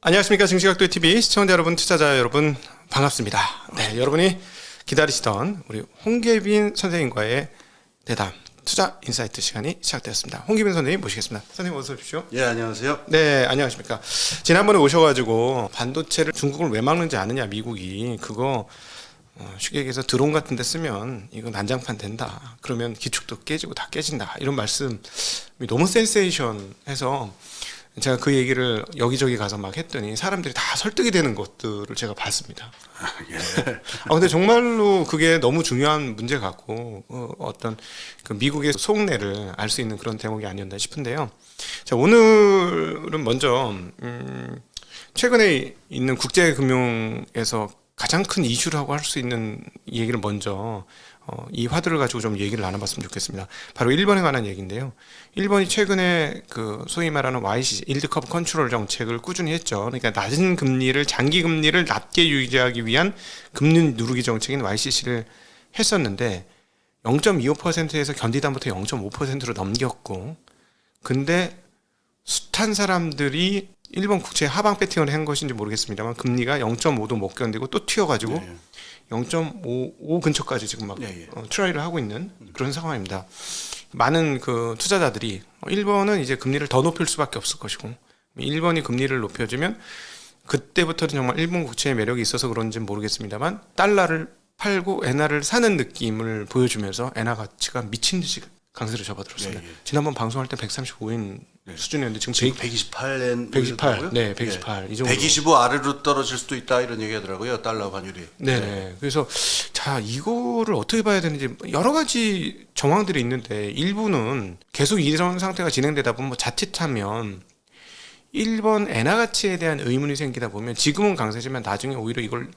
안녕하십니까. 증시각도TV 시청자 여러분, 투자자 여러분, 반갑습니다. 네, 여러분이 기다리시던 우리 홍계빈 선생님과의 대담 투자 인사이트 시간이 시작되었습니다. 홍계빈 선생님 모시겠습니다. 선생님 어서 오십시오. 예, 안녕하세요. 네, 안녕하십니까. 지난번에 오셔가지고 반도체를 중국을 왜 막는지 아느냐, 미국이 그거 쉽게 얘기해서 드론 같은 데 쓰면 이거 난장판 된다. 그러면 기축도 깨지고 다 깨진다. 이런 말씀이 너무 센세이션해서 제가 그 얘기를 여기저기 가서 막 했더니 사람들이 다 설득이 되는 것들을 제가 봤습니다. 예. 근데 정말로 그게 너무 중요한 문제 같고 어떤 그 미국의 속내를 알 수 있는 그런 대목이 아니었나 싶은데요. 자, 오늘은 먼저 최근에 있는 국제금융에서 가장 큰 이슈라고 할 수 있는 얘기를 먼저 이 화두를 가지고 좀 얘기를 나눠봤으면 좋겠습니다. 바로 일본에 관한 얘기인데요. 일본이 최근에 그 소위 말하는 YCC, 일드 커브 컨트롤 정책을 꾸준히 했죠. 그러니까 낮은 금리를 장기 금리를 낮게 유지하기 위한 금리 누르기 정책인 YCC를 했었는데 0.25%에서 견디다부터 0.5%로 넘겼고, 근데 숱한 사람들이 일본 국채 하방 배팅을 한 것인지 모르겠습니다만 금리가 0.5도 못 견디고 또 튀어가지고 네. 0.55 근처까지 지금 막 네. 트라이를 하고 있는 그런 상황입니다. 많은 그 투자자들이 일본은 이제 금리를 더 높일 수밖에 없을 것이고, 일본이 금리를 높여주면 그때부터는 정말 일본 국채의 매력이 있어서 그런지 모르겠습니다만 달러를 팔고 엔화를 사는 느낌을 보여주면서 엔화 가치가 미친 듯이 강세를 접어들었습니다. 예. 지난번 방송할 때 135엔 수준이었는데 지금 128엔 128, 네, 128 예. 이 정도. 125 아래로 떨어질 수도 있다 이런 얘기하더라고요. 달러 환율이. 네. 그래서 자, 이거를 어떻게 봐야 되는지 여러 가지 정황들이 있는데 일부는 계속 이런 상태가 진행되다 보면 자칫하면 일본 엔화 가치에 대한 의문이 생기다 보면 지금은 강세지만 나중에 오히려 이걸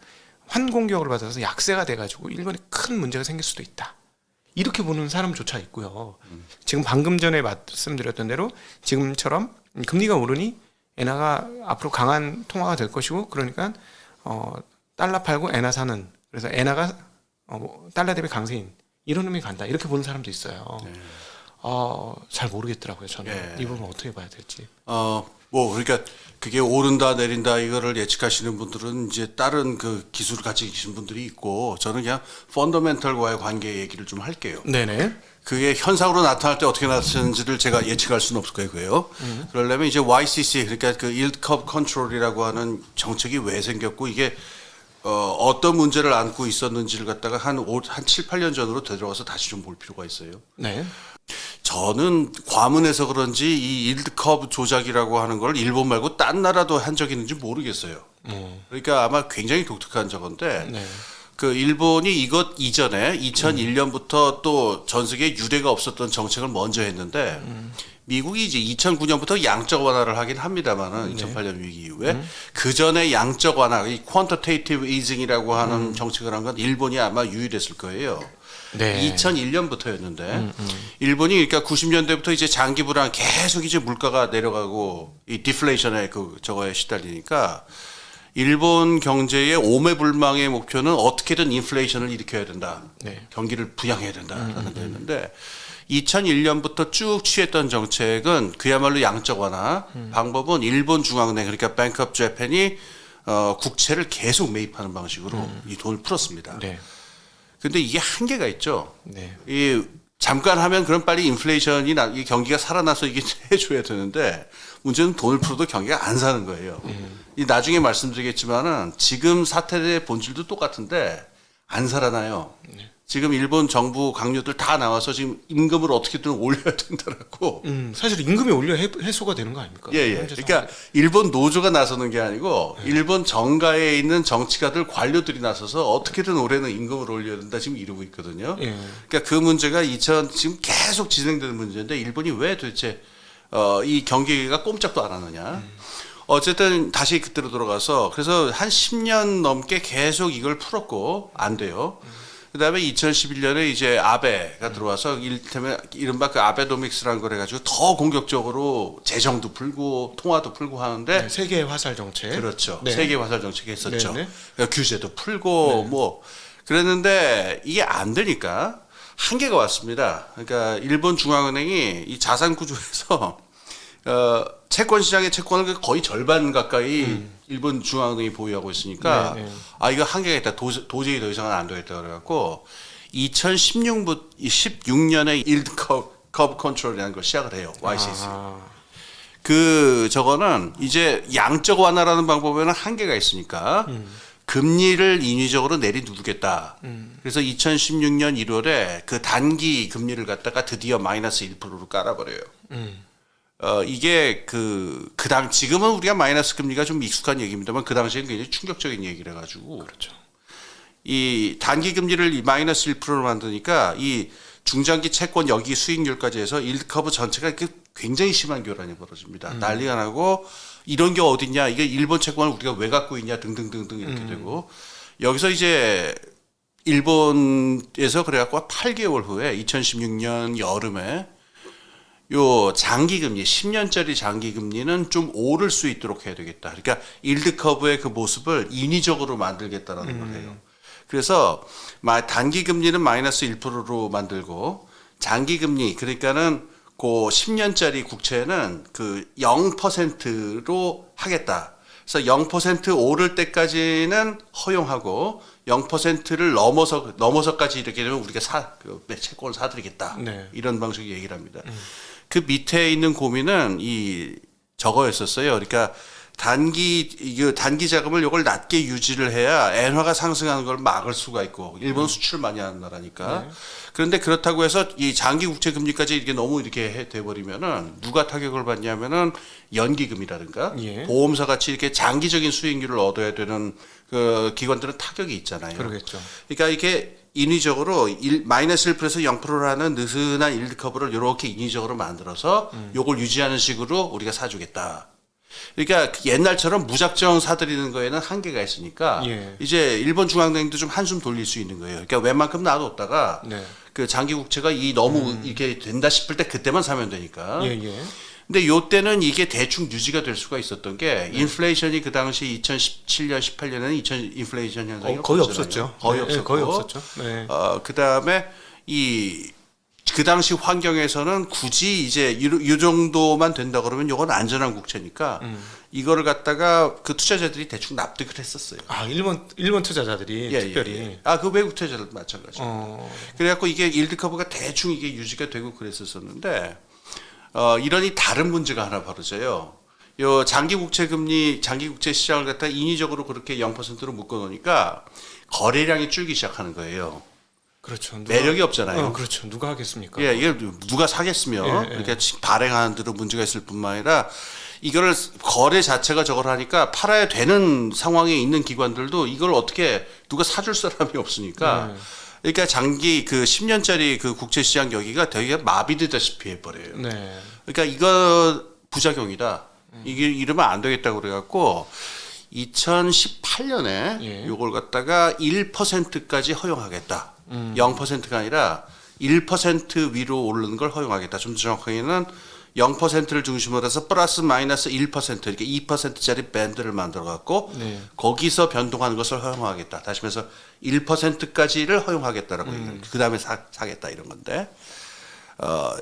환공격을 받아서 약세가 돼가지고 일본에 큰 문제가 생길 수도 있다. 이렇게 보는 사람조차 있고요. 지금 방금 전에 말씀드렸던 대로 지금처럼 금리가 오르니 엔화가 앞으로 강한 통화가 될 것이고, 그러니까 달러 팔고 엔화 사는, 그래서 엔화가 달러 대비 강세인 이런 의미 간다. 이렇게 보는 사람도 있어요. 네. 잘 모르겠더라고요. 저는 예. 이 부분 어떻게 봐야 될지. 그러니까 그게 오른다 내린다 이거를 예측하시는 분들은 이제 다른 그 기술을 가지고 계신 분들이 있고, 저는 그냥 펀더멘털과의 관계 얘기를 좀 할게요. 네네. 그게 현상으로 나타날 때 어떻게 나타나는지를 제가 예측할 수는 없을 거고요. 그러려면 이제 YCC, 그러니까 그 Yield Curve Control이라고 하는 정책이 왜 생겼고, 이게 어떤 문제를 안고 있었는지를 갖다가 한 7, 8년 전으로 되돌아와서 다시 좀 볼 필요가 있어요. 네. 저는 과문해서 그런지 이 일드 커브 조작이라고 하는 걸 일본 말고 딴 나라도 한 적이 있는지 모르겠어요. 그러니까 아마 굉장히 독특한 저건데, 네. 그 일본이 이것 이전에 2001년부터 또 전 세계에 유례가 없었던 정책을 먼저 했는데, 미국이 이제 2009년부터 양적 완화를 하긴 합니다만은 2008년 위기 이후에 그 전에 양적 완화, 이 quantitative easing이라고 하는 정책을 한 건 일본이 아마 유일했을 거예요. 네. 2001년부터였는데 일본이 그러니까 90년대부터 이제 장기 불안 계속 이제 물가가 내려가고 이 디플레이션에 그 저거에 시달리니까 일본 경제의 오매불망의 목표는 어떻게든 인플레이션을 일으켜야 된다. 네. 경기를 부양해야 된다라는 거였는데 2001년부터 쭉 취했던 정책은 그야말로 양적 완화. 방법은 일본 중앙은행, 그러니까 뱅크 오브 재팬이 국채를 계속 매입하는 방식으로 이 돈을 풀었습니다. 네. 근데 이게 한계가 있죠. 네. 이 잠깐 하면 그럼 빨리 인플레이션이 이 경기가 살아나서 이게 해줘야 되는데, 문제는 돈을 풀어도 경기가 안 사는 거예요. 이 나중에 말씀드리겠지만은 지금 사태의 본질도 똑같은데 안 살아나요. 지금 일본 정부 강요들 다 나와서 지금 임금을 어떻게든 올려야 된다라고. 사실 임금이 올려 해소가 되는 거 아닙니까? 예. 그러니까 일본 노조가 나서는 게 아니고 일본 정가에 있는 정치가들 관료들이 나서서 어떻게든 올해는 임금을 올려야 된다 지금 이러고 있거든요. 예. 그러니까 그 문제가 지금 계속 진행되는 문제인데, 일본이 왜 도대체 이 경기가 꼼짝도 안 하느냐. 어쨌든 다시 그때로 돌아가서 그래서 한 10년 넘게 계속 이걸 풀었고 안 돼요. 그다음에 2011년에 이제 아베가 들어와서 이른바 그 아베노믹스라는 걸 해가지고 더 공격적으로 재정도 풀고 통화도 풀고 하는데, 네, 세계 화살 정책. 그렇죠. 네. 세계 화살 정책이 했었죠. 네. 그러니까 규제도 풀고 뭐 그랬는데 이게 안 되니까 한계가 왔습니다. 그러니까 일본 중앙은행이 이 자산 구조에서 채권 시장의 채권을 거의 절반 가까이 일본 중앙은행이 보유하고 있으니까 네, 네. 아 이거 한계가 있다. 도저히 더 이상은 안 되겠다 그래갖고 2016년에 일드 커브 컨트롤이라는 걸 시작을 해요. YCC. 저거는 이제 양적 완화라는 방법에는 한계가 있으니까 금리를 인위적으로 내리누르겠다. 그래서 2016년 1월에 그 단기 금리를 갖다가 드디어 마이너스 1%로 깔아버려요. 이게 지금은 우리가 마이너스 금리가 좀 익숙한 얘기입니다만 그 당시에는 굉장히 충격적인 얘기를 해가지고. 그렇죠. 이 단기 금리를 마이너스 1%로 만드니까 이 중장기 채권 여기 수익률까지 해서 일드 커브 전체가 이렇게 굉장히 심한 교란이 벌어집니다. 난리가 나고 이런 게 어딨냐, 이게 일본 채권을 우리가 왜 갖고 있냐 등등등등 이렇게 되고 여기서 이제 일본에서 그래갖고 8개월 후에 2016년 여름에 요 장기 금리 10년짜리 장기 금리는 좀 오를 수 있도록 해야 되겠다. 그러니까 일드 커브의 그 모습을 인위적으로 만들겠다라는 걸 해요. 그래서 단기 금리는 마이너스 1%로 만들고 장기 금리 그러니까는 그 10년짜리 국채는 그 0%로 하겠다. 그래서 0% 오를 때까지는 허용하고 0%를 넘어서까지 이렇게 되면 우리가 채권을 사드리겠다. 네. 이런 방식의 얘기를 합니다. 그 밑에 있는 고민은 저거였었어요. 그러니까 단기 자금을 이걸 낮게 유지를 해야 엔화가 상승하는 걸 막을 수가 있고 일본은 수출을 많이 하는 나라니까. 그런데 그렇다고 해서 이 장기 국채 금리까지 이렇게 너무 이렇게 돼 버리면은 누가 타격을 받냐면은 연기금이라든가 예. 보험사 같이 이렇게 장기적인 수익률을 얻어야 되는 그 기관들은 타격이 있잖아요. 그러겠죠. 그러니까 이게 인위적으로 마이너스 1%에서 0%라는 느슨한 일드 커브를 이렇게 인위적으로 만들어서 요걸 유지하는 식으로 우리가 사주겠다. 그러니까 옛날처럼 무작정 사들이는 거에는 한계가 있으니까 예. 이제 일본 중앙은행도 좀 한숨 돌릴 수 있는 거예요. 그러니까 웬만큼 놔뒀다가 네. 그 장기 국채가 너무 이렇게 된다 싶을 때 그때만 사면 되니까. 예, 예. 근데 요때는 이게 대충 유지가 될 수가 있었던 게 인플레이션이 그 당시 2017년, 18년에는 인플레이션 현상이 거의 없었잖아요. 없었죠. 거의 네, 없었고. 거의 없었죠. 네. 그다음에 그 당시 환경에서는 굳이 이제 이 정도만 된다 그러면 이건 안전한 국채니까 이거를 갖다가 그 투자자들이 대충 납득을 했었어요. 아, 일본 투자자들이 특별히. 예. 그 외국 투자자들도 마찬가지. 그래갖고 이게 일드 커브가 대충 이게 유지가 되고 그랬었었는데 이러니 다른 문제가 하나 벌어져요. 요 장기 국채 시장을 갖다 인위적으로 그렇게 0%로 묶어 놓으니까 거래량이 줄기 시작하는 거예요. 그렇죠. 매력이 없잖아요. 그렇죠. 누가 하겠습니까? 예, 이게 누가 사겠으며 이렇게 발행하는 데로 문제가 있을 뿐만 아니라 이거를 거래 자체가 저걸 하니까 팔아야 되는 상황에 있는 기관들도 이걸 어떻게 누가 사줄 사람이 없으니까 그러니까 장기 그 10년짜리 그 국채 시장 여기가 되게 마비되다시피 해버려요. 네. 그러니까 이거 부작용이다. 이게 이러면 안 되겠다고 그래갖고 2018년에 예. 요걸 갖다가 1%까지 허용하겠다. 0%가 아니라 1% 위로 오르는 걸 허용하겠다. 좀 더 정확하게는 0%를 중심으로 해서 플러스 마이너스 1% 이렇게 2%짜리 밴드를 만들어 갖고 네. 거기서 변동하는 것을 허용하겠다. 다시 말해서 1%까지를 허용하겠다라고 얘기해요. 그 다음에 사겠다 이런 건데.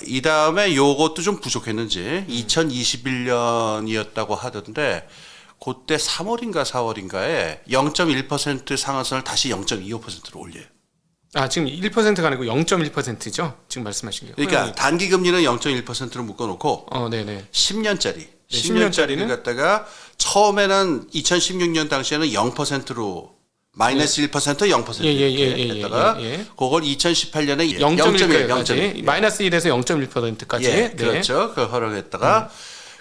이 다음에 요것도 좀 부족했는지 2021년이었다고 하던데 그때 3월인가 4월인가에 0.1% 상한선을 다시 0.25%로 올려요. 아, 지금 1%가 아니고 0.1%죠? 지금 말씀하신 게. 그러니까 단기 금리는 0.1%로 묶어놓고 네네. 10년짜리. 10년짜리는 10년짜리를 갖다가 처음에는 2016년 당시에는 0%로 마이너스 1% 0% 이렇게 했다가 그걸 2018년에 0.1까지 마이너스 1에서 0.1%까지. 예, 그렇죠. 그걸 허용했다가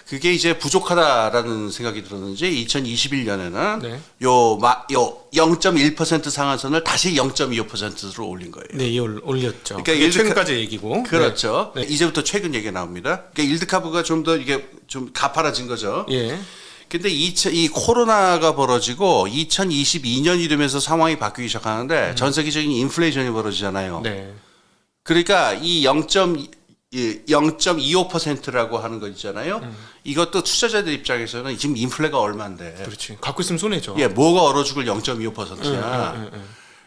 그게 이제 부족하다라는 생각이 들었는지 2021년에는 요 0.1% 상한선을 다시 0.25%로 올린 거예요. 네, 올렸죠. 그러니까 최근까지 얘기고. 그렇죠. 네. 이제부터 최근 얘기가 나옵니다. 그러니까 일드 커브가 좀 더 이게 좀 가파라진 거죠. 예. 근데 이 코로나가 벌어지고 2022년이 되면서 상황이 바뀌기 시작하는데 전 세계적인 인플레이션이 벌어지잖아요. 네. 그러니까 이 0.25%라고 하는 거 있잖아요. 이것도 투자자들 입장에서는 지금 인플레가 얼마인데. 그렇지. 갖고 있으면 손해죠. 예, 뭐가 얼어 죽을 0.25%냐.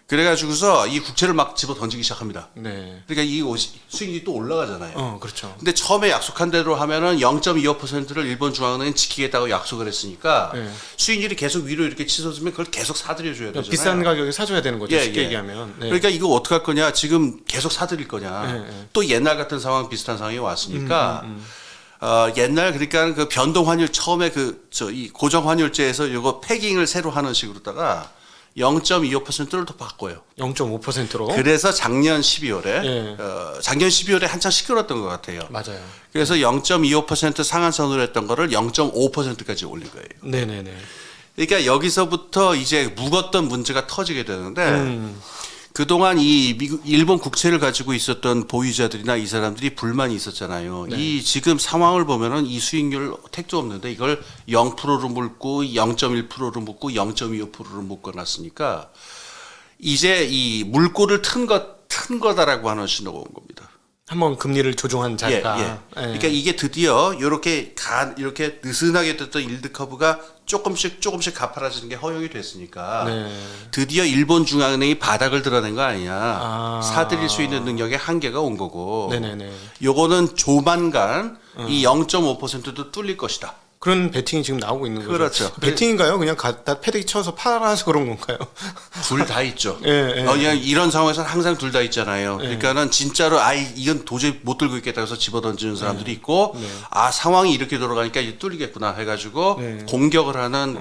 그래가지고서 이 국채를 막 집어 던지기 시작합니다. 네. 그러니까 이 수익률이 또 올라가잖아요. 그렇죠. 근데 처음에 약속한 대로 하면은 0.25%를 일본 중앙은행이 지키겠다고 약속을 했으니까 네. 수익률이 계속 위로 이렇게 치솟으면 그걸 계속 사들여줘야 되잖아요. 비싼 가격에 사줘야 되는 거죠. 예, 쉽게 예. 얘기하면. 네. 그러니까 이거 어떻게 할 거냐? 지금 계속 사들일 거냐? 네, 네. 또 옛날 같은 상황 비슷한 상황이 왔으니까 옛날 그러니까 그 변동 환율 처음에 이 고정 환율제에서 이거 패깅을 새로 하는 식으로다가 0.25%를 더 바꿔요. 0.5%로. 그래서 작년 12월에 예. 작년 12월에 한창 시끄러웠던 것 같아요. 맞아요. 그래서 0.25% 상한선으로 했던 거를 0.5%까지 올린 거예요. 네네네. 그러니까 여기서부터 이제 묵었던 문제가 터지게 되는데 그동안 이 일본 국채를 가지고 있었던 보유자들이나 이 사람들이 불만이 있었잖아요. 네. 이 지금 상황을 보면은 이 수익률 택도 없는데 이걸 0%로 묶고 0.1%로 묶고 0.25%로 묶어놨으니까 이제 이 물꼬를 튼 거다라고 하는 신호가 온 겁니다. 한번 금리를 조정한 자리가. 그러니까 이게 드디어 이렇게 느슨하게 됐던 일드 커브가 조금씩 가파라지는 게 허용이 됐으니까 네. 드디어 일본 중앙은행이 바닥을 드러낸 거 아니냐. 사들일 수 있는 능력의 한계가 온 거고. 네네네. 요거는 조만간 이 0.5%도 뚫릴 것이다. 그런 베팅이 지금 나오고 있는 거죠. 그렇죠. 베팅인가요? 그냥 갖다 패대기 쳐서 팔아서 그런 건가요? 둘 다 있죠. 예, 예. 그냥 이런 상황에서는 항상 둘 다 있잖아요. 그러니까는 진짜로 이건 도저히 못 들고 있겠다 해서 집어던지는 사람들이 있고 상황이 이렇게 돌아가니까 이제 뚫리겠구나 해가지고 공격을 하는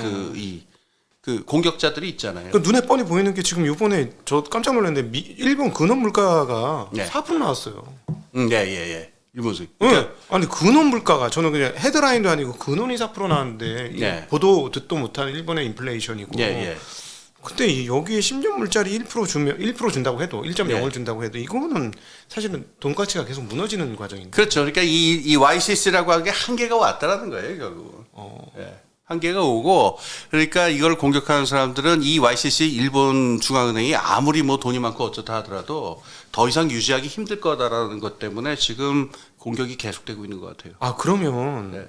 그 공격자들이 있잖아요. 그 눈에 뻔히 보이는 게 지금 이번에 저 깜짝 놀랐는데 일본 근원 물가가 네. 4% 나왔어요. 예. 일본식. 그러니까 아니 근원 물가가 저는 그냥 헤드라인도 아니고 근원이 4% 나왔는데 네. 보도 듣도 못한 일본의 인플레이션이고. 예. 근데 여기에 10년 물짜리 1% 주면 1% 준다고 해도 1.0을 네. 준다고 해도 이거는 사실은 돈 가치가 계속 무너지는 과정인데. 그렇죠. 그러니까 이 YCC라고 하는 게 한계가 왔다라는 거예요, 결국은. 예. 한계가 오고 그러니까 이걸 공격하는 사람들은 이 YCC 일본 중앙은행이 아무리 뭐 돈이 많고 어쩌다 하더라도 더 이상 유지하기 힘들 거다라는 것 때문에 지금 공격이 계속되고 있는 것 같아요. 그러면 네.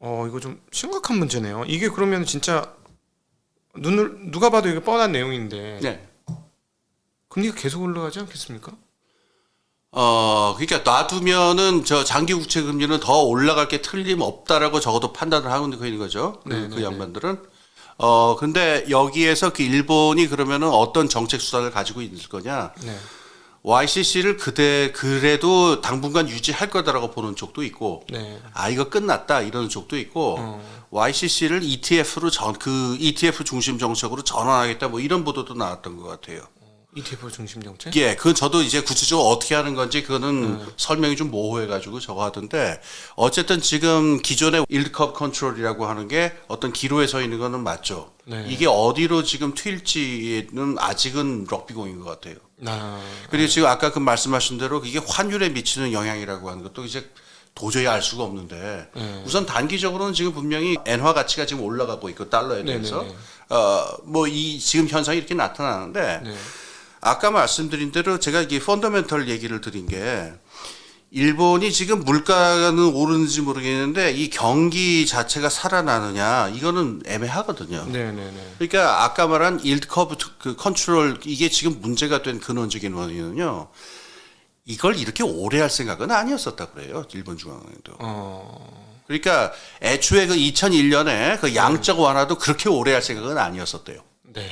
이거 좀 심각한 문제네요. 이게 그러면 진짜 누가 봐도 이게 뻔한 내용인데 네. 금리가 계속 올라가지 않겠습니까? 그러니까 놔두면은 저 장기 국채 금리는 더 올라갈 게 틀림없다라고 적어도 판단을 하고 있는 거죠. 그 양반들은. 근데 여기에서 그 일본이 그러면은 어떤 정책 수단을 가지고 있을 거냐? 네. YCC를 그래도 당분간 유지할 거다라고 보는 쪽도 있고, 네. 이거 끝났다 이러는 쪽도 있고, YCC를 ETF로 ETF 중심 정책으로 전환하겠다 뭐 이런 보도도 나왔던 것 같아요. ETF 중심 정책? 예, 그건 저도 이제 구체적으로 어떻게 하는 건지 그거는 설명이 좀 모호해가지고 저거 하던데 어쨌든 지금 기존의 일드 커브 컨트롤이라고 하는 게 어떤 기로에 서 있는 거는 맞죠. 네. 이게 어디로 지금 튈지는 아직은 럭비공인 것 같아요. 그리고 지금 아까 그 말씀하신 대로 이게 환율에 미치는 영향이라고 하는 것도 이제 도저히 알 수가 없는데 우선 단기적으로는 지금 분명히 엔화 가치가 지금 올라가고 있고 달러에 대해서 뭐 이 지금 현상이 이렇게 나타나는데. 네. 아까 말씀드린 대로 제가 이게 펀더멘털 얘기를 드린 게 일본이 지금 물가는 오르는지 모르겠는데 이 경기 자체가 살아나느냐 이거는 애매하거든요. 네네네. 그러니까 아까 말한 일드 커브 그 컨트롤 이게 지금 문제가 된 근원적인 원인은요. 이걸 이렇게 오래 할 생각은 아니었었다 그래요. 일본 중앙은행도. 그러니까 애초에 그 2001년에 그 양적 완화도 그렇게 오래 할 생각은 아니었었대요. 네.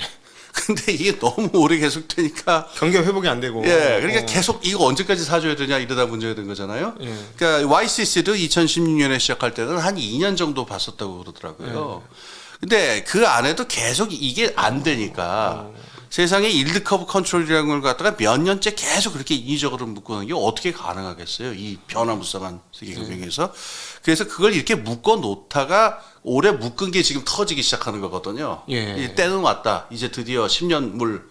근데 이게 너무 오래 계속되니까 경기가 회복이 안 되고. 그러니까 계속 이거 언제까지 사줘야 되냐 이러다 문제가 된 거잖아요. 그러니까 YCC도 2016년에 시작할 때는 한 2년 정도 봤었다고 그러더라고요. 근데 그 안에도 계속 이게 안 되니까 세상에 일드 커브 컨트롤이라는 걸 갖다가 몇 년째 계속 그렇게 인위적으로 묶어놓은 게 어떻게 가능하겠어요? 이 변화무쌍한 세계금융에서. 그래서 그걸 이렇게 묶어 놓다가 오래 묶은 게 지금 터지기 시작하는 거거든요. 이제 때는 왔다. 이제 드디어 10년 물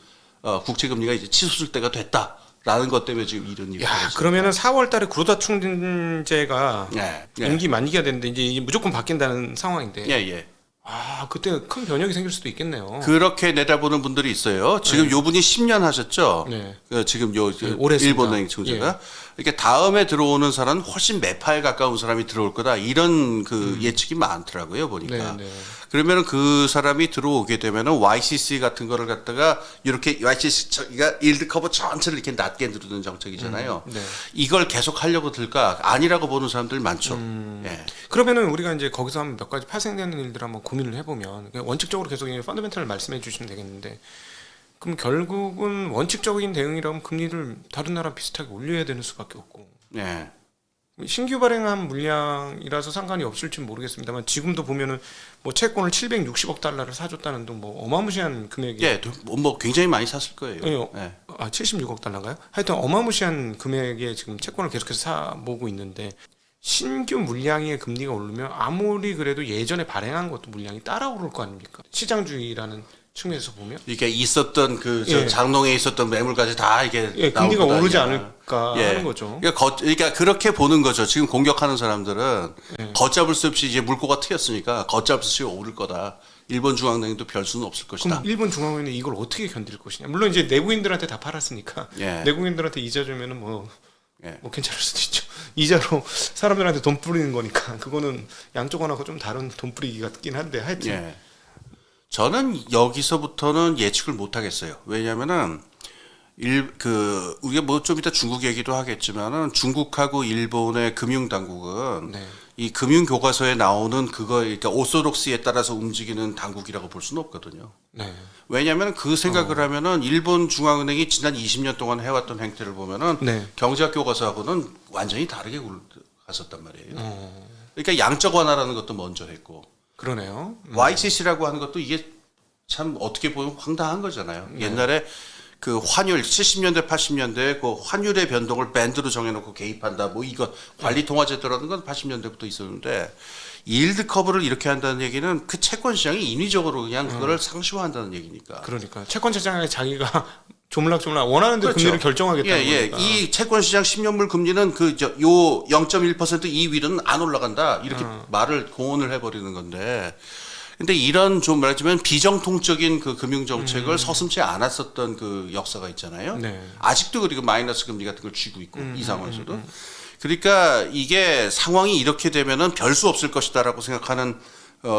국채금리가 이제 치솟을 때가 됐다라는 것 때문에 지금 이런 일이 벌어졌어요. 그러면은 4월달에 구로다 충진제가 예. 임기 만기가 됐는데 이제 무조건 바뀐다는 상황인데. 예. 그때 큰 변혁이 생길 수도 있겠네요. 그렇게 내다보는 분들이 있어요. 지금 요 분이 10년 하셨죠. 네. 지금 오래 일본은행 총재가. 그러니까 다음에 들어오는 사람은 훨씬 매파에 가까운 사람이 들어올 거다. 이런 그 예측이 많더라고요, 보니까. 네. 그러면은 그 사람이 들어오게 되면은 YCC 같은 거를 갖다가 이렇게 YCC가 일드 커브 전체를 이렇게 낮게 누르는 정책이잖아요. 네. 이걸 계속 하려고 들까? 아니라고 보는 사람들 많죠. 예. 그러면은 우리가 이제 거기서 한번 몇 가지 파생되는 일들 한번 고민을 해보면 원칙적으로 계속 펀더멘털을 말씀해 주시면 되겠는데 그럼 결국은 원칙적인 대응이라면 금리를 다른 나라 비슷하게 올려야 되는 수밖에 없고 예. 신규 발행한 물량이라서 상관이 없을지 모르겠습니다만 지금도 보면은 뭐 채권을 760억 달러를 사줬다는 등 뭐 어마무시한 금액이 예, 뭐 굉장히 많이 샀을 거예요. 예. 예. 76억 달러인가요? 하여튼 어마무시한 금액의 지금 채권을 계속해서 사모으고 있는데 신규 물량의 금리가 오르면 아무리 그래도 예전에 발행한 것도 물량이 따라오를 거 아닙니까? 시장주의라는 측면에서 보면 이게 있었던 그 예. 장롱에 있었던 매물까지 다 이게 금리가 나올 거다, 오르지 이게. 않을까 예. 하는 거죠. 그러니까 그렇게 보는 거죠. 지금 공격하는 사람들은 예. 걷잡을 수 없이 이제 물꼬가 트였으니까 걷잡을 수 없이 오를 거다. 일본 중앙은행도 별 수는 없을 것이다. 그럼 일본 중앙은행은 이걸 어떻게 견딜 것이냐? 물론 이제 내국인들한테 다 팔았으니까 예. 내국인들한테 이자 주면은 뭐 예. 괜찮을 수도 있죠. 이자로 사람들한테 돈 뿌리는 거니까 그거는 양쪽 하나가 좀 다른 돈 뿌리기 같긴 한데 하여튼 예. 저는 여기서부터는 예측을 못 하겠어요. 왜냐면은 우리가 뭐 좀 이따 중국 얘기도 하겠지만은 중국하고 일본의 금융 당국은 네. 이 금융 교과서에 나오는 그러니까 오소록스에 따라서 움직이는 당국이라고 볼 수는 없거든요. 네. 왜냐하면 그 생각을 하면은 일본 중앙은행이 지난 20년 동안 해왔던 행태를 보면은 네. 경제학 교과서하고는 완전히 다르게 갔었단 말이에요. 그러니까 양적 완화라는 것도 먼저 했고 그러네요. YCC라고 하는 것도 이게 참 어떻게 보면 황당한 거잖아요. 옛날에 그 환율 70년대 80년대 그 환율의 변동을 밴드로 정해놓고 개입한다. 뭐 이거 관리 통화제도라는 건 80년대부터 있었는데 일드 커브를 이렇게 한다는 얘기는 그 채권 시장이 인위적으로 그냥 그거를 상시화한다는 얘기니까. 그러니까 채권 시장에 자기가 조물락조물락 원하는 데 그렇죠. 금리를 결정하겠다는 예. 거니까. 이 채권 시장 10년물 금리는 요 0.1% 이 위로는 안 올라간다. 이렇게 말을 공언을 해버리는 건데. 근데 이런 좀 말하자면 비정통적인 그 금융 정책을 서슴지 않았었던 그 역사가 있잖아요. 네. 아직도 그리고 마이너스 금리 같은 걸 쥐고 있고 이 상황에서도. 그러니까 이게 상황이 이렇게 되면은 별 수 없을 것이다라고 생각하는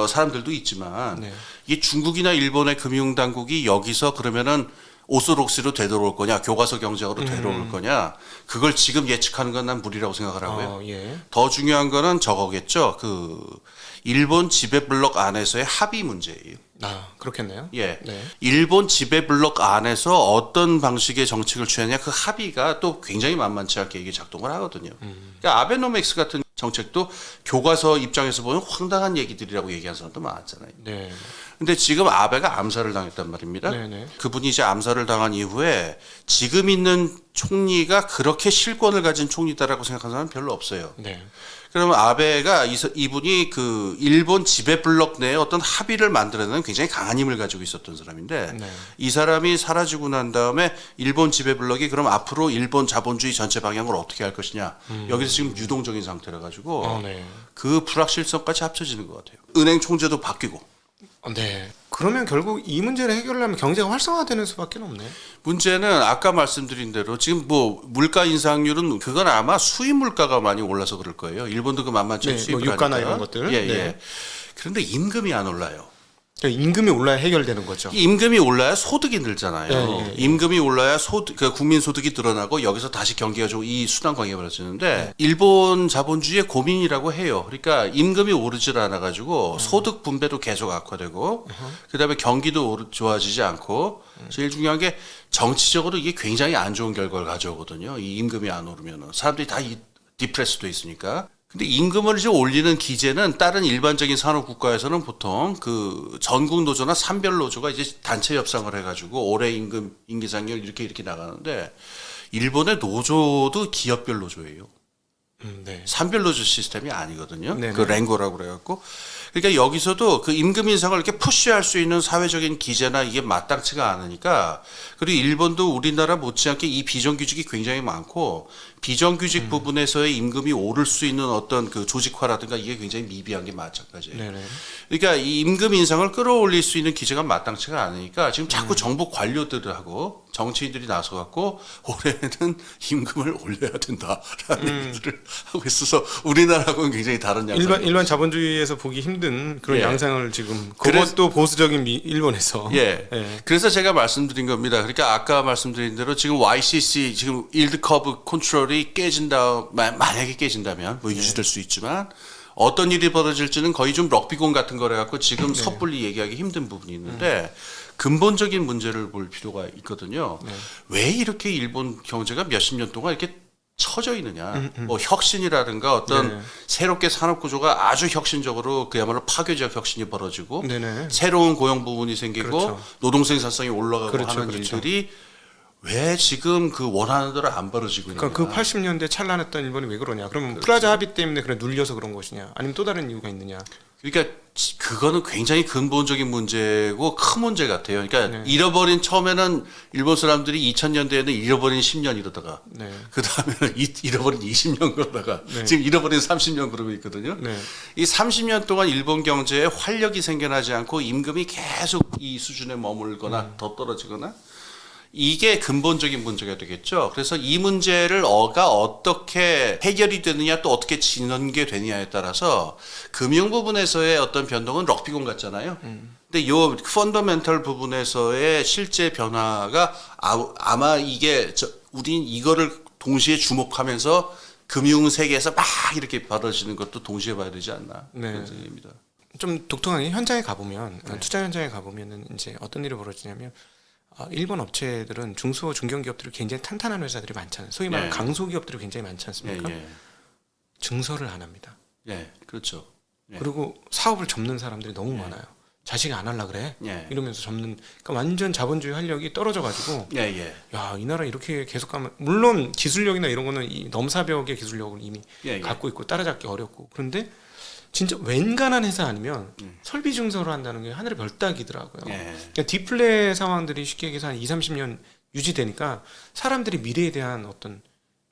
사람들도 있지만 네. 이게 중국이나 일본의 금융 당국이 여기서 그러면은 오소록스로 되돌아올 거냐, 교과서 경제학으로 되돌아올 거냐, 그걸 지금 예측하는 건 난 무리라고 생각을 하고요. 예. 더 중요한 거는 저거겠죠. 그 일본 지배 블록 안에서의 합의 문제예요. 그렇겠네요. 예. 네. 일본 지배 블록 안에서 어떤 방식의 정책을 취하냐 그 합의가 또 굉장히 만만치 않게 이게 작동을 하거든요. 그러니까 아베노믹스 같은 정책도 교과서 입장에서 보면 황당한 얘기들이라고 얘기하는 사람도 많았잖아요. 네. 근데 지금 아베가 암살을 당했단 말입니다. 네네. 그분이 이제 암살을 당한 이후에 지금 있는 총리가 그렇게 실권을 가진 총리다라고 생각하는 사람은 별로 없어요. 네. 그러면 아베가 이분이 그 일본 지배 블록 내에 어떤 합의를 만들어내는 굉장히 강한 힘을 가지고 있었던 사람인데 네. 이 사람이 사라지고 난 다음에 일본 지배 블록이 그럼 앞으로 일본 자본주의 전체 방향을 어떻게 할 것이냐 여기서 지금 유동적인 상태라 가지고 네. 그 불확실성까지 합쳐지는 것 같아요. 은행 총재도 바뀌고 네. 그러면 결국 이 문제를 해결하려면 경제가 활성화되는 수밖에 없네. 문제는 아까 말씀드린 대로 지금 뭐 물가 인상률은 그건 아마 수입 물가가 많이 올라서 그럴 거예요. 일본도 그 만만치 않게 네, 수입을 뭐 유가나 하니까. 이런 것들. 예, 네. 예. 그런데 임금이 안 올라요. 그러니까 임금이 올라야 해결되는 거죠. 이 임금이 올라야 소득이 늘잖아요. 네, 네. 임금이 올라야 그 국민 소득이 늘어나고 여기서 다시 경기가 좀 이 순환 관계가 벌어지는데 일본 자본주의의 고민이라고 해요. 그러니까 임금이 오르질 않아 가지고 소득 분배도 계속 악화되고 그다음에 경기도 좋아지지 않고 제일 중요한 게 정치적으로 이게 굉장히 안 좋은 결과를 가져오거든요. 이 임금이 안 오르면은 사람들이 다 디프레스도 있으니까. 근데 임금을 이제 올리는 기제는 다른 일반적인 산업 국가에서는 보통 그 전국 노조나 산별 노조가 이제 단체 협상을 해가지고 올해 임금 인기상률 이렇게 나가는데 일본의 노조도 기업별 노조예요. 네. 산별 노조 시스템이 아니거든요. 네네. 그 랭고라고 그래갖고 그러니까 여기서도 그 임금 인상을 이렇게 푸시할 수 있는 사회적인 기제나 이게 마땅치가 않으니까 그리고 일본도 우리나라 못지않게 이 비정규직이 굉장히 많고 비정규직 부분에서의 임금이 오를 수 있는 어떤 그 조직화라든가 이게 굉장히 미비한 게 마찬가지예요. 네네. 그러니까 이 임금 인상을 끌어올릴 수 있는 기제가 마땅치가 않으니까 지금 자꾸 정부 관료들하고 정치인들이 나서갖고 올해는 임금을 올려야 된다라는 얘기를 하고 있어서 우리나라하고는 굉장히 다른 양상. 일반 자본주의에서 보기 힘든 그런 예. 양상을 지금 그래서- 그것도 보수적인 일본에서 예. 예. 그래서 제가 말씀드린 겁니다. 그러니까 아까 말씀드린 대로 지금 YCC 지금 일드 커브 컨트롤이 만약에 깨진다면 뭐 유지될 수 있지만 어떤 일이 벌어질지는 거의 좀 럭비공 같은 거래 갖고 지금 섣불리 얘기하기 힘든 부분이 있는데 근본적인 문제를 볼 필요가 있거든요. 왜 이렇게 일본 경제가 몇십 년 동안 이렇게 처져 있느냐. 뭐 혁신이라든가 어떤 네. 새롭게 산업 구조가 아주 혁신적으로 그야말로 파괴적 혁신이 벌어지고 네네. 새로운 고용 부분이 생기고 그렇죠. 노동 생산성이 올라가고 그렇죠, 하는 그렇죠. 일들이 왜 지금 그 원하는 대로 안 벌어지고 있느냐. 그러니까 그 80년대 찬란했던 일본이 왜 그러냐? 그러면 플라자 합의 때문에 그래 눌려서 그런 것이냐? 아니면 또 다른 이유가 있느냐? 그러니까 그거는 굉장히 근본적인 문제고 큰 문제 같아요. 그러니까 네. 잃어버린 처음에는 일본 사람들이 2000년대에는 잃어버린 10년 이러다가 네. 그 다음에는 잃어버린 20년 그러다가 네. 지금 잃어버린 30년 그러고 있거든요. 네. 이 30년 동안 일본 경제에 활력이 생겨나지 않고 임금이 계속 이 수준에 머물거나 더 떨어지거나 이게 근본적인 문제가 되겠죠. 그래서 이 문제를 어떻게 해결이 되느냐 또 어떻게 진행되느냐에 따라서 금융 부분에서의 어떤 변동은 럭비공 같잖아요. 근데 요 펀더멘털 부분에서의 실제 변화가 아마 이게 우린 이거를 동시에 주목하면서 금융 세계에서 막 이렇게 벌어지는 것도 동시에 봐야 되지 않나 네. 그런 생각입니다. 좀 독특하게 현장에 가보면 투자 현장에 가보면은 이제 어떤 일이 벌어지냐면 일본 업체들은 중소 중견기업들이 굉장히 탄탄한 회사들이 많잖아요. 소위 말하는 네. 강소기업들이 굉장히 많지 않습니까? 예, 증설을 안 합니다. 예, 그렇죠. 예. 그리고 사업을 접는 사람들이 너무 많아요. 자식이 안 할라 그래? 예. 이러면서 접는, 그러니까 완전 자본주의 활력이 떨어져가지고, 예, 예. 야, 이 나라 이렇게 계속 가면, 물론 기술력이나 이런 거는 이 넘사벽의 기술력을 이미 예, 예. 갖고 있고 따라잡기 어렵고, 그런데 진짜 웬간한 회사 아니면 설비 증설을 한다는 게 하늘의 별따기더라고요. 예. 그러니까 디플레 상황들이 쉽게 얘기해서 한 20-30년 유지되니까 사람들이 미래에 대한 어떤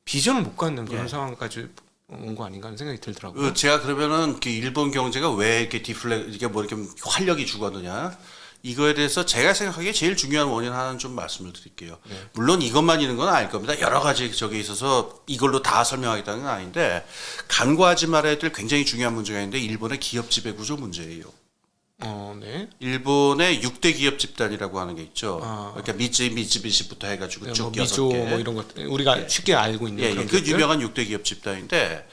비전을 못 갖는 그런 예. 상황까지 온 거 아닌가 하는 생각이 들더라고요. 제가 그러면은 그 일본 경제가 왜 이렇게 이게 뭐 이렇게 활력이 죽었느냐 이거에 대해서 제가 생각하기에 제일 중요한 원인 하나는 좀 말씀을 드릴게요. 물론 이것만 있는 건 아닐 겁니다. 여러 가지 저기 있어서 이걸로 다 설명하겠다는 건 아닌데 간과하지 말아야 될 굉장히 중요한 문제가 있는데 일본의 기업 지배 구조 문제예요. 네. 일본의 6대 기업 집단이라고 하는 게 있죠. 아. 그러니까 미쯔비시부터 해가지고 쭉 뭐 여섯 미조 개. 뭐 이런 것 우리가 쉽게 알고 있는 예, 그런 그 것들. 유명한 6대 기업 집단인데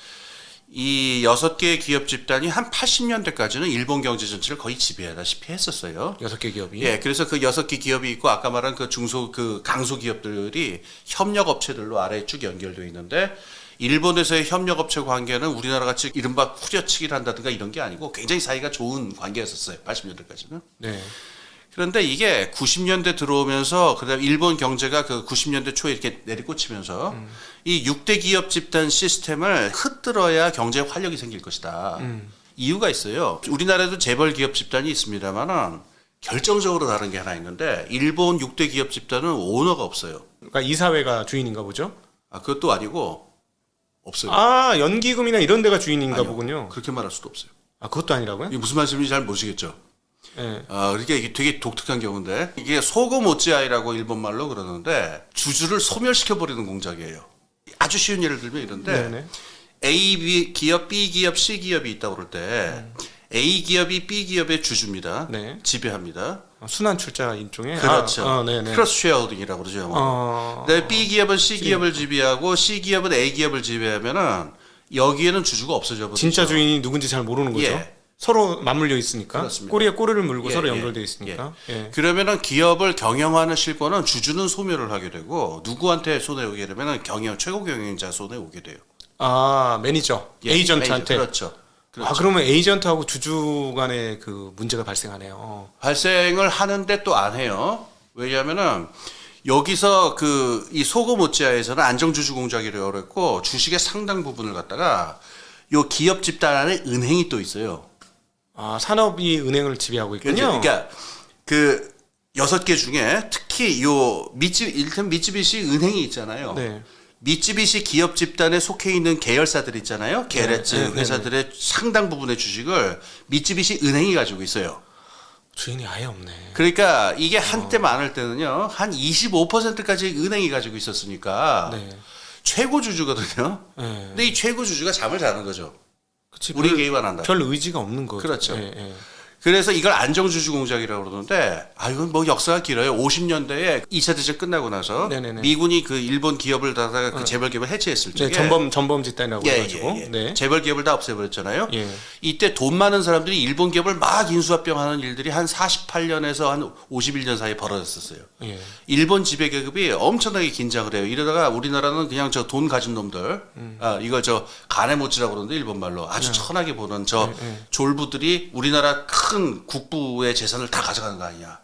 이 6개의 기업 집단이 한 80년대까지는 일본 경제 전체를 거의 지배하다시피 했었어요. 6개 기업이. 예, 그래서 그 6개 기업이 있고 아까 말한 그 강소 기업들이 협력 업체들로 아래에 쭉 연결되어 있는데 일본에서의 협력 업체 관계는 우리나라 같이 이른바 후려치기를 한다든가 이런 게 아니고 굉장히 사이가 좋은 관계였었어요. 80년대까지는. 네. 그런데 이게 90년대 들어오면서 그다음 일본 경제가 그 90년대 초에 이렇게 내리꽂히면서 이 6대 기업 집단 시스템을 흩들어야 경제에 활력이 생길 것이다. 이유가 있어요. 우리나라에도 재벌 기업 집단이 있습니다만은 결정적으로 다른 게 하나 있는데 일본 6대 기업 집단은 오너가 없어요. 그러니까 이사회가 주인인가 보죠. 그것도 아니고 없어요. 아, 연기금이나 이런 데가 주인인가 아니요. 보군요. 그렇게 말할 수도 없어요. 그것도 아니라고요? 이게 무슨 말씀인지 잘 모르시겠죠? 예. 그러니까 이게 되게 독특한 경우인데 이게 소금 오찌아이라고 일본말로 그러는데 주주를 소멸시켜 버리는 공작이에요. 아주 쉬운 예를 들면 이런데 네네. A 기업, B 기업, C 기업이 있다고 그럴 때 A 기업이 B 기업의 주주입니다. 네. 지배합니다. 순환 출자 일종의. 그렇죠. 네네. 크로스 쉐어홀딩이라고 그러죠. 근데 B 기업은 C 기업을 지배하고 C 기업은 A 기업을 지배하면은 여기에는 주주가 없어져 버리죠. 진짜 주인이 누군지 잘 모르는 거죠. 예. 서로 맞물려 있으니까. 그렇습니다. 꼬리에 꼬리를 물고 예, 서로 예, 연결돼 있으니까. 예. 그러면은 기업을 경영하는 실권은 주주는 소멸을 하게 되고 누구한테 손에 오게 되면은 최고 경영자 손에 오게 돼요. 매니저, 예, 에이전트한테. 그렇죠. 그렇죠. 그러면 에이전트하고 주주 간에 그 문제가 발생하네요. 발생을 하는데 또 안 해요. 왜냐하면은 여기서 그 이 소금 오찌아에서는 안정주주 공작이라고 그랬고 주식의 상당 부분을 갖다가 요 기업 집단 안에 은행이 또 있어요. 산업이 은행을 지배하고 있군요. 그러니까 그 6개 중에 특히 요 일단 미쯔비시 은행이 있잖아요. 네. 미쯔비시 기업 집단에 속해 있는 계열사들 있잖아요. 게레츠 네, 네, 회사들의 상당 부분의 주식을 미쯔비시 은행이 가지고 있어요. 주인이 아예 없네. 그러니까 이게 한때 많을 때는요, 한 25%까지 은행이 가지고 있었으니까 네. 최고 주주거든요. 네. 근데 이 최고 주주가 잠을 자는 거죠. 그치, 우리 개입 안 한다. 별 의지가 없는 거죠. 그렇죠. 예, 예. 그래서 이걸 안정주주 공작이라고 그러는데, 이건 뭐 역사가 길어요. 50년대에 2차 대전 끝나고 나서 네네네. 미군이 그 일본 기업을 다가 그 재벌 기업을 해체했을 적에 네, 전범 집단이라고 해가지고. 네. 재벌 기업을 다 없애버렸잖아요. 예. 이때 돈 많은 사람들이 일본 기업을 막 인수합병하는 일들이 한 48년에서 한 51년 사이에 벌어졌었어요. 예. 일본 지배 계급이 엄청나게 긴장을 해요. 이러다가 우리나라는 그냥 저 돈 가진 놈들, 이걸 저 가네모치라고 그러는데 일본 말로 아주 천하게 보는 저 졸부들이 우리나라 큰 국부의 재산을 다 가져가는 거 아니냐.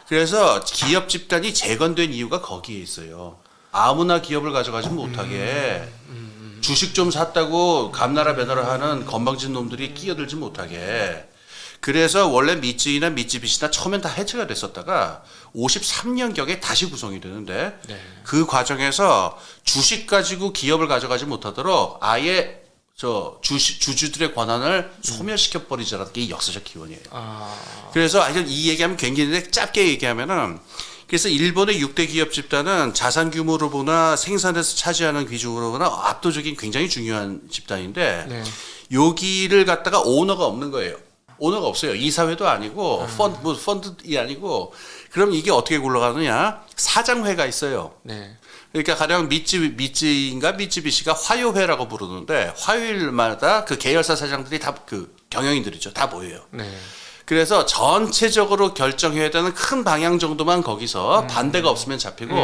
그래서 기업 집단이 재건된 이유가 거기에 있어요. 아무나 기업을 가져가지 못하게 주식 좀 샀다고 감나라 배나라 하는 건방진 놈들이 끼어들지 못하게. 그래서 원래 미쯔이나 미쯔비시나 처음엔 다 해체가 됐었다가 53년경에 다시 구성이 되는데 네. 그 과정에서 주식 가지고 기업을 가져가지 못하도록 아예 저 주주들의 권한을 소멸시켜 버리자라는 게 역사적 기원이에요. 그래서 이 얘기하면 굉장히 짧게 얘기하면은 그래서 일본의 6대 기업 집단은 자산 규모로 보나 생산에서 차지하는 비중으로 보나 압도적인 굉장히 중요한 집단인데 네. 여기를 갖다가 오너가 없는 거예요. 오너가 없어요. 이사회도 아니고 펀드이 아니고 그럼 이게 어떻게 굴러가느냐? 사장회가 있어요. 네. 그러니까 가령 미쯔인가 미쯔비시가 화요회라고 부르는데 화요일마다 그 계열사 사장들이 다 그 경영인들이죠. 다 모여요. 네. 그래서 전체적으로 결정해야 되는 큰 방향 정도만 거기서 반대가 없으면 잡히고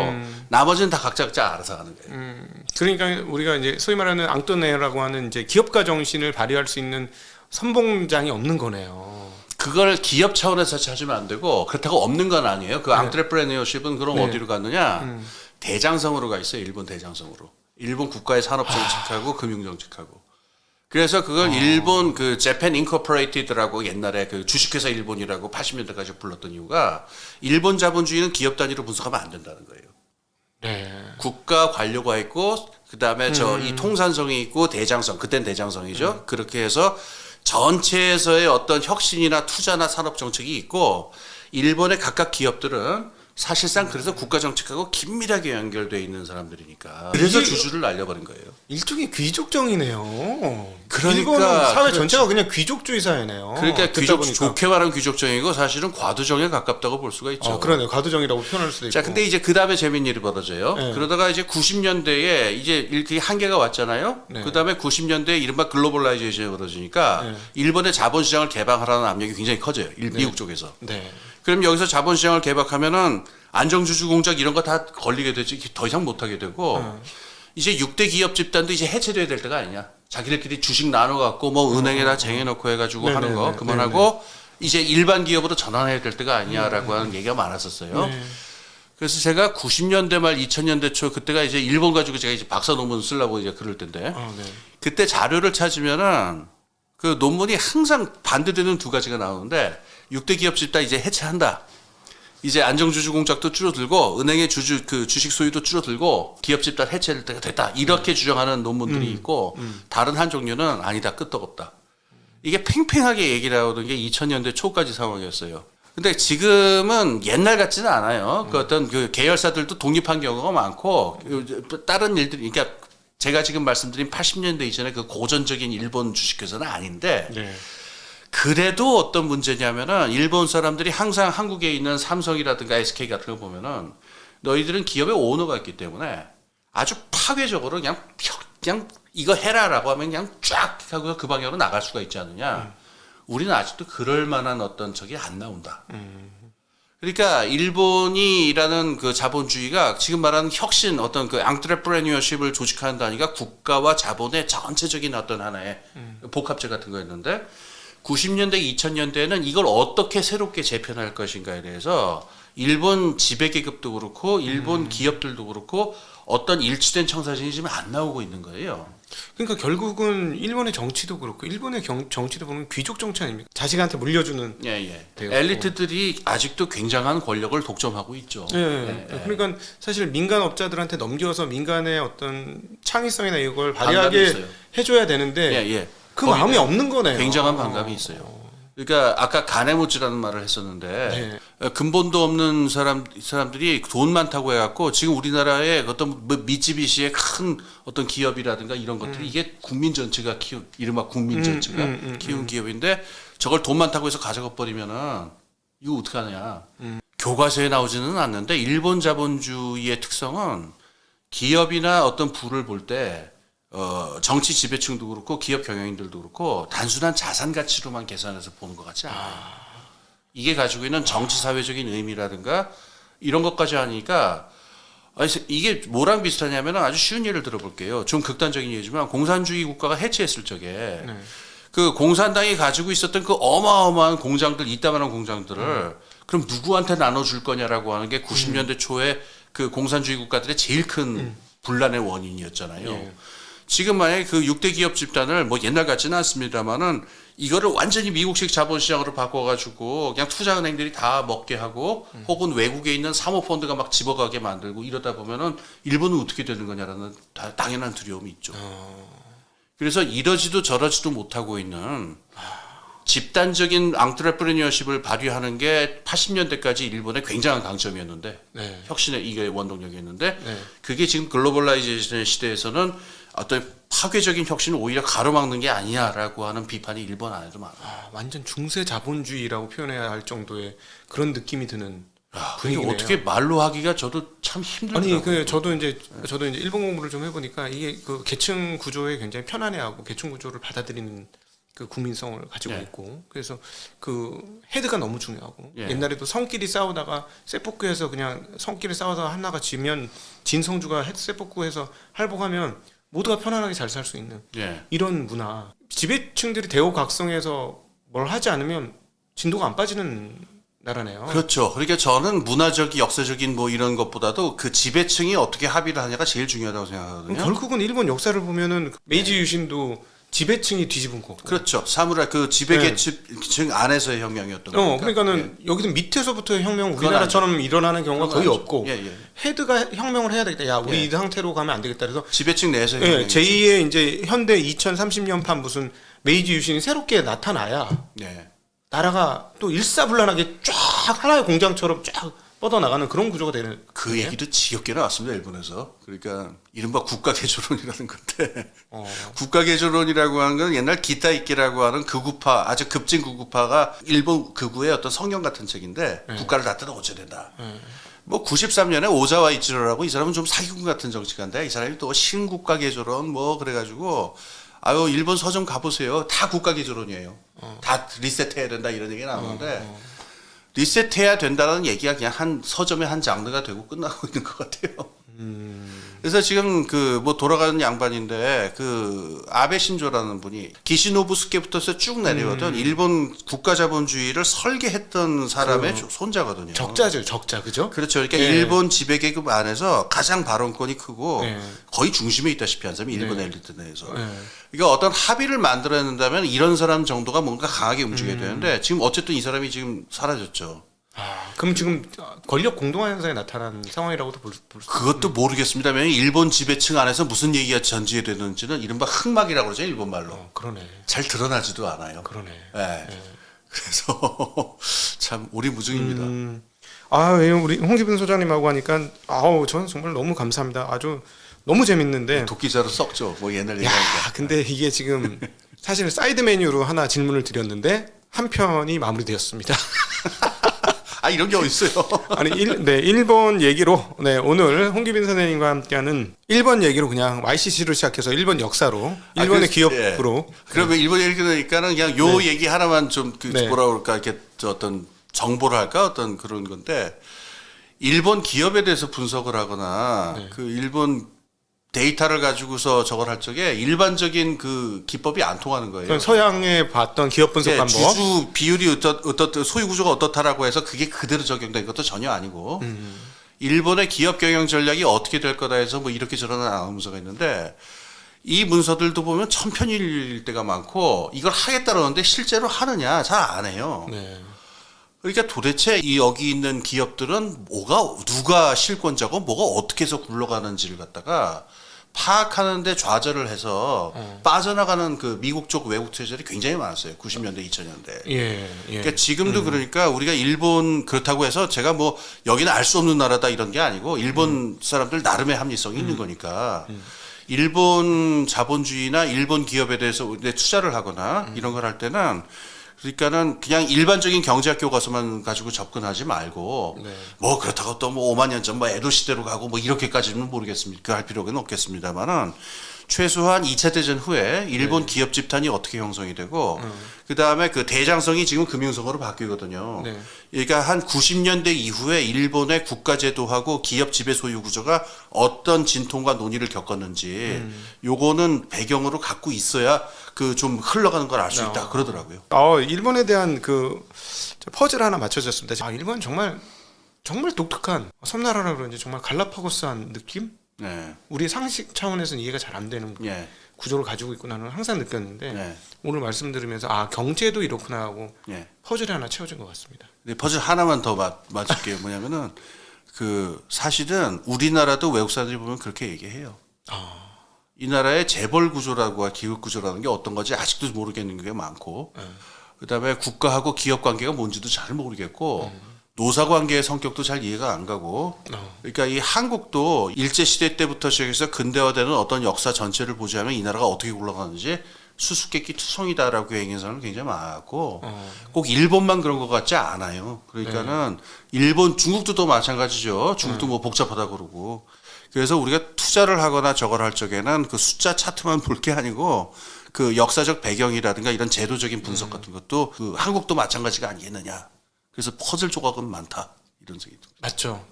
나머지는 다 각자 알아서 하는 거예요. 그러니까 우리가 이제 소위 말하는 앙또네라고 하는 이제 기업가 정신을 발휘할 수 있는 선봉장이 없는 거네요. 그걸 기업 차원에서 찾으면 안 되고 그렇다고 없는 건 아니에요. 그 앙트레프레니어십은 그럼 어디로 갔느냐? 대장성으로 가 있어요. 일본 대장성으로. 일본 국가의 산업 정책하고 금융 정책하고. 그래서 그걸 일본 그 재팬 인코퍼레이티드라고 옛날에 그 주식회사 일본이라고 80년대까지 불렀던 이유가 일본 자본주의는 기업 단위로 분석하면 안 된다는 거예요. 네. 국가 관료가 있고 그다음에 이 통산성이 있고 대장성, 그땐 대장성이죠. 그렇게 해서 전체에서의 어떤 혁신이나 투자나 산업 정책이 있고 일본의 각각 기업들은 사실상 그래서 국가 정책하고 긴밀하게 연결돼 있는 사람들이니까 그래서 주주를 날려버린 거예요. 일종의 귀족정이네요. 그러니까 일본은 사회 그렇죠. 전체가 그냥 귀족주의 사회네요. 그러니까 듣다 귀족 보니까. 좋게 말하면 귀족정이고 사실은 과도정에 가깝다고 볼 수가 있죠. 그러네요. 과도정이라고 표현할 수도 있고. 자, 근데 이제 그 다음에 재밌는 일이 벌어져요. 네. 그러다가 이제 90년대에 이제 이렇게 한계가 왔잖아요. 네. 그 다음에 90년대에 이른바 글로벌라이제이션이 벌어지니까 네. 일본의 자본시장을 개방하라는 압력이 굉장히 커져요. 미국 쪽에서. 네. 그럼 여기서 자본시장을 개방하면은 안정주주 공작 이런 거 다 걸리게 되지 더 이상 못하게 되고 이제 6대 기업 집단도 이제 해체돼야 될 때가 아니냐. 자기들끼리 주식 나눠갖고 뭐 은행에다 쟁여놓고 해가지고 네네네. 하는 거 그만하고 이제 일반 기업으로 전환해야 될 때가 아니냐라고 하는 얘기가 많았었어요. 네. 그래서 제가 90년대 말 2000년대 초 그때가 이제 일본 가지고 제가 이제 박사 논문 쓰려고 이제 그럴 텐데 네. 그때 자료를 찾으면은 그 논문이 항상 반대되는 두 가지가 나오는데 6대 기업 집단 이제 해체한다. 이제 안정주주 공작도 줄어들고 은행의 주식 소유도 줄어들고 기업 집단 해체될 때가 됐다. 이렇게 주장하는 논문들이 있고 다른 한 종류는 아니다. 끄떡없다. 이게 팽팽하게 얘기를 하던 게 2000년대 초까지 상황이었어요. 근데 지금은 옛날 같지는 않아요. 그 어떤 그 계열사들도 독립한 경우가 많고 다른 일들이 그러니까 제가 지금 말씀드린 80년대 이전에 그 고전적인 일본 주식회사는 아닌데 네. 그래도 어떤 문제냐면은 일본 사람들이 항상 한국에 있는 삼성이라든가 SK 같은 거 보면은 너희들은 기업의 오너가 있기 때문에 아주 파괴적으로 그냥 이거 해라라고 하면 그냥 쫙 하고 그 방향으로 나갈 수가 있지 않느냐. 우리는 아직도 그럴 만한 어떤 적이 안 나온다. 그러니까 일본이라는 그 자본주의가 지금 말하는 혁신 어떤 그 앙트레프레니어십을 조직하는 단위가 국가와 자본의 전체적인 어떤 하나의 복합체 같은 거였는데 90년대, 2000년대에는 이걸 어떻게 새롭게 재편할 것인가에 대해서 일본 지배계급도 그렇고 일본 기업들도 그렇고 어떤 일치된 청사진이 지금 안 나오고 있는 거예요. 그러니까 결국은 일본의 정치도 그렇고 일본의 정치도 보면 귀족 정치 아닙니까? 자식한테 물려주는. 예. 되었고. 엘리트들이 아직도 굉장한 권력을 독점하고 있죠. 예. 그러니까 사실 민간 업자들한테 넘겨서 민간의 어떤 창의성이나 이걸 발휘하게 있어요. 해줘야 되는데 예. 그 마음이 없는 거네요. 굉장한 반감이 있어요. 그러니까 아까 가네모찌라는 말을 했었는데 네. 근본도 없는 사람들이 돈 많다고 해갖고 지금 우리나라의 어떤 뭐 미쯔비시의 큰 어떤 기업이라든가 이런 것들이 이게 국민 전체가 키운 이른바 국민 전체가 키운 기업인데 저걸 돈 많다고 해서 가져가 버리면은 이거 어떻게 하냐? 교과서에 나오지는 않는데 일본 자본주의의 특성은 기업이나 어떤 부를 볼 때 정치 지배층도 그렇고 기업 경영인들도 그렇고 단순한 자산 가치로만 계산해서 보는 것 같지 않아요. 이게 가지고 있는 정치 사회적인 의미라든가 이런 것까지 하니까 이게 뭐랑 비슷하냐면 아주 쉬운 예를 들어볼게요. 좀 극단적인 예지만 공산주의 국가가 해체했을 적에 그 공산당이 가지고 있었던 그 어마어마한 공장들 이따만한 공장들을 그럼 누구한테 나눠줄 거냐라고 하는 게 90년대 초에 그 공산주의 국가들의 제일 큰 분란의 원인이었잖아요. 예. 지금 만약에 그 6대 기업 집단을 뭐 옛날 같지는 않습니다만은 이거를 완전히 미국식 자본시장으로 바꿔가지고 그냥 투자은행들이 다 먹게 하고 혹은 외국에 있는 사모펀드가 막 집어가게 만들고 이러다 보면은 일본은 어떻게 되는 거냐라는 당연한 두려움이 있죠. 그래서 이러지도 저러지도 못하고 있는 집단적인 앙트레프레니어십을 발휘하는 게 80년대까지 일본의 굉장한 강점이었는데 네. 혁신의 이게 원동력이었는데 네. 그게 지금 글로벌라이제이션의 시대에서는 어떤 파괴적인 혁신을 오히려 가로막는 게 아니냐라고 하는 비판이 일본 안에도 많아요. 완전 중세 자본주의라고 표현해야 할 정도의 그런 느낌이 드는 그게 분위기네요. 어떻게 말로 하기가 저도 참 힘들더라고요. 아니 그 저도 이제 일본 공부를 좀 해보니까 이게 그 계층 구조에 굉장히 편안해하고 계층 구조를 받아들이는 그 국민성을 가지고 예. 있고 그래서 그 헤드가 너무 중요하고 예. 옛날에도 성끼리 싸우다가 세포쿠에서 그냥 성끼리 싸워서 하나가 지면 진 성주가 세포쿠에서 할복하면 모두가 편안하게 잘 살 수 있는 예. 이런 문화. 지배층들이 대우각성해서 뭘 하지 않으면 진도가 안 빠지는 나라네요. 그렇죠. 그러니까 저는 문화적, 역사적인 뭐 이런 것보다도 그 지배층이 어떻게 합의를 하냐가 제일 중요하다고 생각하거든요. 결국은 일본 역사를 보면은 메이지 유신도 지배층이 뒤집은 거고. 그렇죠. 사무라이 그 지배계층 안에서의 혁명이었던 거니까. 그러니까는 여기는 밑에서부터의 혁명 그건 우리나라처럼 일어나는 경우가 거의 아니죠. 없고 예, 예. 헤드가 혁명을 해야 되겠다. 야, 우리 예. 이 상태로 가면 안 되겠다. 그래서 지배층 내에서의 혁명이 제2의 이제 현대 2030년판 무슨 메이지 유신이 새롭게 나타나야 네. 나라가 또 일사불란하게 쫙 하나의 공장처럼 쫙 뻗어나가는 그런 구조가 되는 그 얘기도 지겹게 나왔습니다. 일본에서. 그러니까 이른바 국가개조론이라는 건데 국가개조론이라고 하는 건 옛날 기타이키라고 하는 극우파 아주 급진 극우파가 일본 극우의 어떤 성경 같은 책인데 국가를 다 뜯어 고쳐야 된다. 뭐 93년에 오자와 이치로라고 이 사람은 좀 사기꾼 같은 정치가인데 이 사람이 또 신국가개조론 뭐 그래가지고 아유 일본 서점 가보세요. 다 국가개조론이에요. 다 리셋해야 된다 이런 얘기 나오는데 리셋해야 된다는 얘기가 그냥 한 서점의 한 장르가 되고 끝나고 있는 것 같아요. 그래서 지금 그 뭐 돌아가는 양반인데 그 아베 신조라는 분이 기시노부 스케부터서 쭉 내려오던 일본 국가 자본주의를 설계했던 사람의 손자거든요. 적자죠, 적자, 그죠? 그렇죠. 그러니까 예. 일본 지배 계급 안에서 가장 발언권이 크고 예. 거의 중심에 있다시피 한 사람이 일본 엘리트 내에서. 예. 그러니까 어떤 합의를 만들어야 된다면 이런 사람 정도가 뭔가 강하게 움직여야 되는데 지금 어쨌든 이 사람이 지금 사라졌죠. 그럼 지금 권력 공동화 현상이 나타난 상황이라고도 볼 수. 그것도 모르겠습니다만 일본 지배층 안에서 무슨 얘기가 전제되는지는 이른바 흑막이라고 그러죠 일본 말로. 그러네. 잘 드러나지도 않아요. 그러네. 예. 그래서 참 오리무중입니다. 예, 우리 홍기빈 소장님하고 하니까 저는 정말 너무 감사합니다. 아주 너무 재밌는데. 도끼자루 썩죠. 뭐 옛날 야, 얘기하니까. 근데 이게 지금 사실 사이드 메뉴로 하나 질문을 드렸는데 한 편이 마무리되었습니다. 아 이런 게 어딨어요. 아니 일본 얘기로 오늘 홍기빈 선생님과 함께하는 일본 얘기로 그냥 YCC로 시작해서 일본 역사로 일본의 기업으로 그러면 일본 얘기 그러니까는 그냥 요 얘기 하나만 좀 네. 뭐라 그럴까 이렇게 어떤 정보를 할까 어떤 그런 건데 일본 기업에 대해서 분석을 하거나 그 일본 데이터를 가지고서 저걸 할 적에 일반적인 그 기법이 안 통하는 거예요. 서양에 봤던 기업 분석 방법. 주주 비율이 어떻 소유 구조가 어떻다라고 해서 그게 그대로 적용된 것도 전혀 아니고 일본의 기업 경영 전략이 어떻게 될 거다 해서 뭐 이렇게 저런 아나운서가 있는데 이 문서들도 보면 천편일 때가 많고 이걸 하겠다라는데 실제로 하느냐 잘 안 해요. 네. 그러니까 도대체 이 여기 있는 기업들은 누가 실권자고 뭐가 어떻게 해서 굴러가는지를 갖다가 파악하는데 좌절을 해서 빠져나가는 그 미국 쪽 외국 투자들이 굉장히 많았어요. 90년대, 2000년대. 예. 예. 그러니까 지금도 그러니까 우리가 일본 그렇다고 해서 제가 뭐 여기는 알 수 없는 나라다 이런 게 아니고 일본 사람들 나름의 합리성이 있는 거니까 일본 자본주의나 일본 기업에 대해서 투자를 하거나 이런 걸 할 때는 그러니까는 그냥 일반적인 경제학교 가서만 가지고 접근하지 말고 네. 뭐 그렇다고 또 뭐 5만 년 전 뭐 에도 시대로 가고 뭐 이렇게까지는 모르겠습니다. 그 할 필요는 없겠습니다만은 최소한 2차 대전 후에 일본 기업 집단이 어떻게 형성이 되고 그다음에 그 대장성이 지금 금융성으로 바뀌거든요. 네. 그러니까 한 90년대 이후에 일본의 국가제도하고 기업 지배 소유 구조가 어떤 진통과 논의를 겪었는지 요거는 배경으로 갖고 있어야 그 좀 흘러가는 걸 알 수 있다 그러더라고요. 일본에 대한 그 퍼즐 하나 맞춰졌습니다. 일본 정말 독특한 섬나라라 그런지 정말 갈라파고스한 느낌? 네. 우리 상식 차원에서는 이해가 잘 안 되는 예. 구조를 가지고 있구나는 항상 느꼈는데 네. 오늘 말씀 들으면서 경제도 이렇구나 하고 예. 퍼즐이 하나 채워진 것 같습니다. 근데 퍼즐 하나만 더 맞을게요. 뭐냐면은 그 사실은 우리나라도 외국 사람들이 보면 그렇게 얘기해요. 이 나라의 재벌 구조라고 기업 구조라는 게 어떤 건지 아직도 모르겠는 게 많고, 그다음에 국가하고 기업 관계가 뭔지도 잘 모르겠고, 노사 관계의 성격도 잘 이해가 안 가고, 그러니까 이 한국도 일제 시대 때부터 시작해서 근대화되는 어떤 역사 전체를 보자면 이 나라가 어떻게 굴러가는지 수수께끼 투성이다라고 얘기하는 사람은 굉장히 많았고, 꼭 일본만 그런 것 같지 않아요. 그러니까는 일본, 중국도 또 마찬가지죠. 중국도 뭐 복잡하다 그러고. 그래서 우리가 투자를 하거나 저걸 할 적에는 그 숫자 차트만 볼 게 아니고 그 역사적 배경이라든가 이런 제도적인 분석 같은 것도 그 한국도 마찬가지가 아니겠느냐. 그래서 퍼즐 조각은 많다. 이런 생각이 듭니다. 맞죠.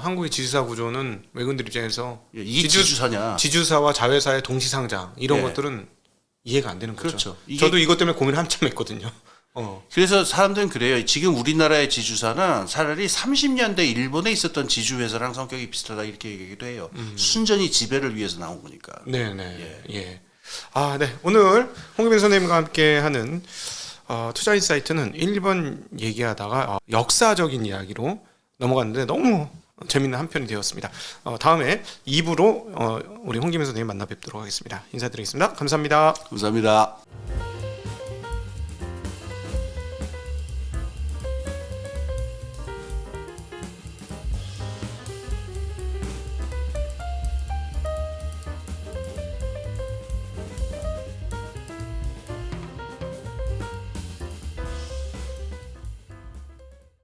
한국의 지주사 구조는 외국인들 입장에서 이 지주사냐. 지주사와 자회사의 동시상장 이런 예. 것들은 이해가 안 되는 거죠. 그렇죠. 저도 이것 때문에 고민 한참 했거든요. 그래서 사람들은 그래요. 지금 우리나라의 지주사는 차라리 30년대 일본에 있었던 지주회사랑 성격이 비슷하다 이렇게 얘기도 해요. 순전히 지배를 위해서 나온 거니까. 네네. 예. 네. 오늘 홍기빈 선생님과 함께하는 투자 인사이트는 1번 얘기하다가 역사적인 이야기로 넘어갔는데 너무 재밌는 한 편이 되었습니다. 다음에 2부로 우리 홍기빈 선생님 만나 뵙도록 하겠습니다. 인사드리겠습니다. 감사합니다. 감사합니다.